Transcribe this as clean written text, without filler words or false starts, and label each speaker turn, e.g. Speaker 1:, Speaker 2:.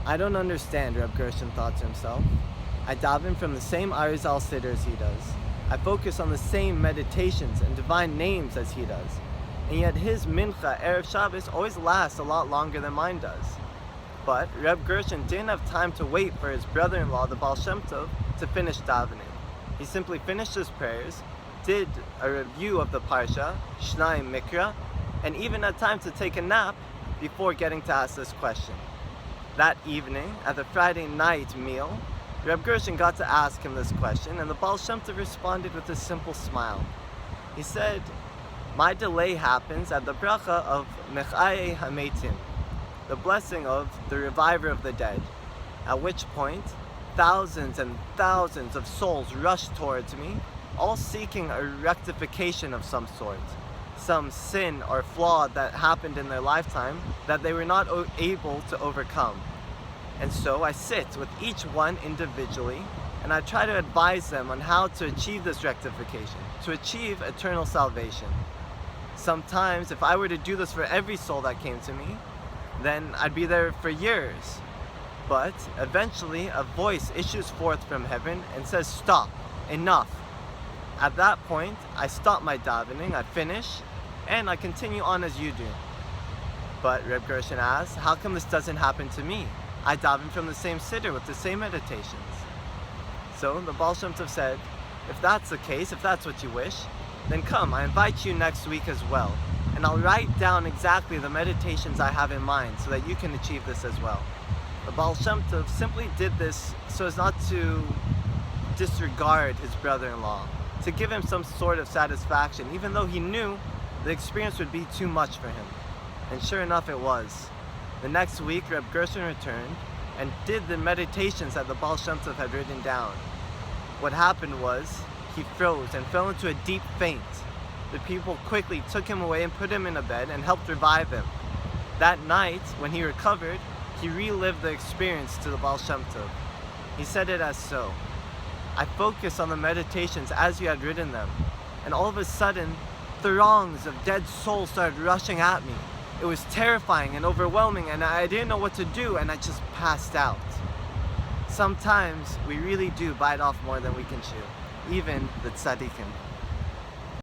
Speaker 1: I don't understand, Reb Gershon thought to himself. I daven from the same Arizal Siddur as he does. I focus on the same meditations and divine names as he does. And yet his mincha, Erev Shabbos, always lasts a lot longer than mine does. But Reb Gershon didn't have time to wait for his brother-in-law, the Baal Shem Tov, to finish davening. He simply finished his prayers, did a review of the Parsha, Shnayim Mikra, and even had time to take a nap before getting to ask this question. That evening, at the Friday night meal, Reb Gershon got to ask him this question, and the Baal Shem Tov responded with a simple smile. He said, "My delay happens at the bracha of Mechaye HaMeitim, the blessing of the reviver of the dead, at which point thousands and thousands of souls rush towards me, all seeking a rectification of some sort, some sin or flaw that happened in their lifetime that they were not able to overcome. And so I sit with each one individually and I try to advise them on how to achieve this rectification, to achieve eternal salvation. Sometimes if I were to do this for every soul that came to me, then I'd be there for years. But eventually a voice issues forth from heaven and says, 'Stop, enough.' At that point, I stop my davening, I finish, and I continue on as you do." But Reb Gershon asks, how come this doesn't happen to me? I daven from the same siddur with the same meditations. So the Baal Shem Tov said, if that's the case, if that's what you wish, then come, I invite you next week as well. And I'll write down exactly the meditations I have in mind so that you can achieve this as well. The Baal Shem Tov simply did this so as not to disregard his brother-in-law, to give him some sort of satisfaction, even though he knew the experience would be too much for him. And sure enough, it was. The next week, Reb Gershon returned and did the meditations that the Baal Shem Tov had written down. What happened was, he froze and fell into a deep faint. The people quickly took him away and put him in a bed and helped revive him. That night, when he recovered, he relived the experience to the Baal Shem Tov. He said it as so: "I focused on the meditations as you had written them, and all of a sudden, throngs of dead souls started rushing at me. It was terrifying and overwhelming, and I didn't know what to do, and I just passed out." Sometimes we really do bite off more than we can chew, even the tzaddikim.